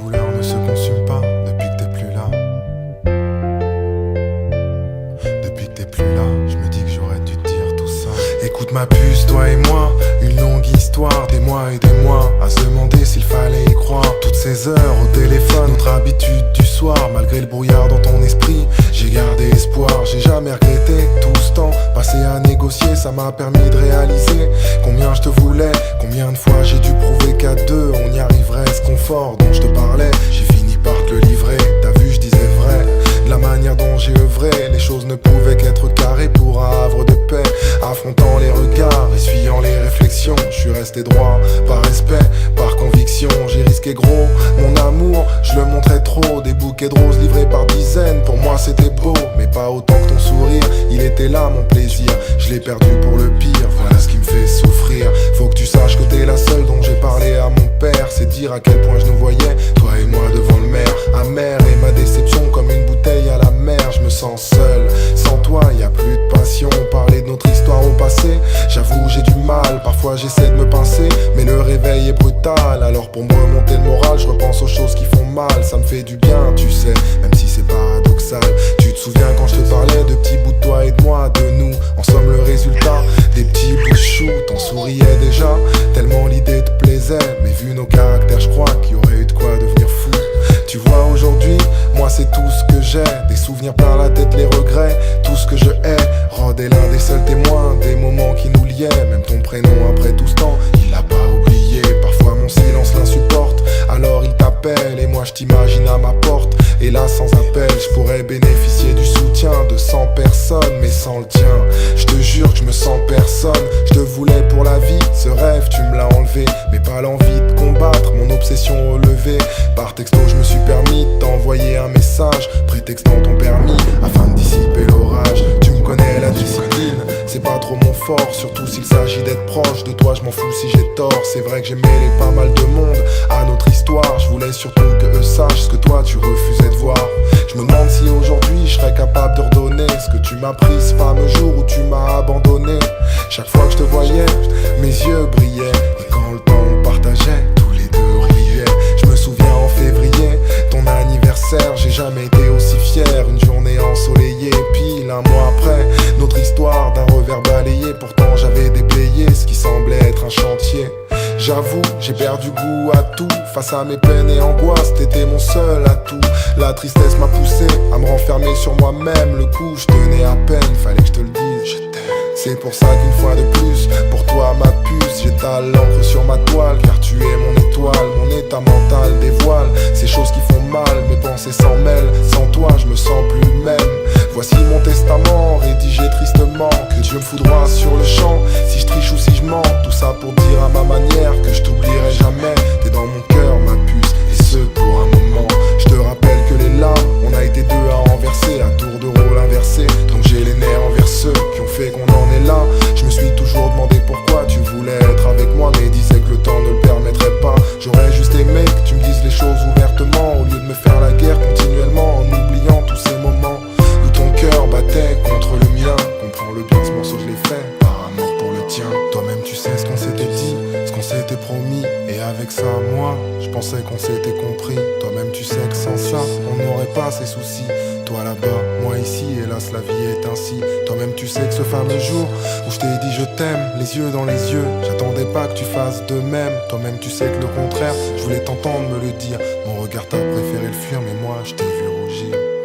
douleur ne se consume pas depuis que t'es plus là. Depuis que t'es plus là, je me dis que j'aurais dû te dire tout ça. Écoute ma puce, toi et moi, une longue histoire, des mois et des mois, à se demander s'il fallait y croire. Toutes ces heures au téléphone, notre habitude du soir, malgré le brouillard dans ton esprit, j'ai gardé espoir. J'ai jamais regretté tout ce temps passé à négocier, ça m'a permis de réaliser combien je te voulais, combien de fois j'ai dû prouver qu'à deux on y arriverait. Ce confort dont je te parlais, j'ai fini par te le livrer. T'as vu, je disais vrai, de la manière dont j'ai œuvré, les choses ne pouvaient qu'être carrées pour un havre de paix. Affrontant les regards, essuyant les réflexions, je suis resté droit, par respect, par conviction. J'ai risqué gros, mon amour, je le montrais trop. Des bouquets de roses livrés par dizaines, pour moi c'était beau, mais pas autant que ton sourire. Il était là mon plaisir, je l'ai perdu pour le pire. Voilà ce qui me fait souffrir. Faut que tu saches que t'es la seule dont j'ai parlé à mon père. C'est dire à quel point je nous voyais, toi et moi devant le maire. Amer et ma déception comme une bouteille à la mer. Je me sens seul, sans toi y a plus de passion. Parler de notre histoire au passé, j'avoue j'ai du mal. Parfois j'essaie de me pincer, mais le réveil est brutal. Alors pour me remonter le moral, je repense aux choses qui font mal. Ça me fait du bien, tu sais, même si c'est paradoxal. Tu te souviens quand je te parlais de petits bouts de toi et de moi, de nous. En somme le résultat, des petits bouts de chou. T'en souriais déjà, tellement l'idée te plaisait. Mais vu nos caractères, je crois qu'il y aurait eu de quoi devenir fou. Tu vois aujourd'hui, moi c'est tout ce que j'ai. Des souvenirs plein la tête, les regrets, tout ce que je hais. Rod est l'un des seuls témoins des moments qui nous liaient. Même ton prénom après tout ce temps, il l'a pas oublié. Parfois mon silence l'insupporte, alors il t'appelle et moi je t'imagine à ma porte. Et là sans appel, je pourrais bénéficier du soutien de 100 personnes, mais sans le tien, je te jure que je me sens personne. Je te voulais pour la vie, ce rêve tu me l'as enlevé, mais pas l'envie de combattre mon obsession relevée. Par texto je me suis permis de t'envoyer un message, prétextant ton permis afin de dissiper l'orage. Tu me connais, la discipline, c'est pas trop mon fort, surtout s'il s'agit d'être proche de toi, je m'en fous si j'ai tort. C'est vrai que j'ai mêlé pas mal de monde à notre histoire, je voulais surtout que eux sachent ce que toi tu refusais de voir. Je me demande si aujourd'hui je serais capable de redonner ce que tu m'as pris ce fameux jour où tu m'as abandonné. Chaque fois que je te voyais, mes yeux brillaient, et quand le temps on partageait, tous les deux riaient. Je me souviens en février, ton anniversaire, j'ai jamais été aussi fier. Une journée ensoleillée, pile un mois après, notre histoire d'un revers balayé. Pourtant j'avais déblayé ce qui semblait être un chantier. J'avoue, j'ai perdu goût à tout. Face à mes peines et angoisses, t'étais mon seul atout. La tristesse m'a poussé à me renfermer sur moi-même. Le coup, je tenais à peine, fallait que je te le dise, je t'aime. C'est pour ça qu'une fois de plus, pour toi ma puce, j'étale l'encre sur ma toile. Car tu es mon étoile, mon état mental dévoile ces choses qui font mal, mes pensées s'en mêlent. Sans toi, je me sens plus le même. Voici mon testament, rédigé tristement. Que Dieu me foudroie sur le champ, si je triche ou si je mens. Tout ça pour dire à ma manière que je t'oublierai jamais. T'es dans mon cœur, ma puce, et ce pour un moment. Je te rappelle que les larmes, on a été deux à renverser, à tour de rôle inversé. Donc j'ai les nerfs envers ceux qui ont fait qu'on en est là. Je me suis toujours demandé pourquoi tu voulais être avec moi, mais disais que le temps ne le permettrait pas. J'aurais juste aimé que tu me dises les choses ouvertement, au lieu de me faire la guerre continuellement en oubliant tous ces moments où ton cœur battait contre le mien. Comprends-le bien, ce morceau je l'ai fait par amour pour le tien. Toi-même tu sais ce qu'on s'était dit, ce qu'on s'était promis, et avec ça moi je pensais qu'on s'était compris. Toi-même tu sais que sans ça on n'aurait pas ces soucis. Toi là-bas, moi ici, hélas la vie est ainsi. Toi-même tu sais que ce fameux jour où je t'ai dit je t'aime, les yeux dans les yeux, j'attendais pas que tu fasses de même. Toi-même tu sais que le contraire, je voulais t'entendre me le dire. Mon regard t'a préféré le fuir, mais moi je t'ai vu rougir.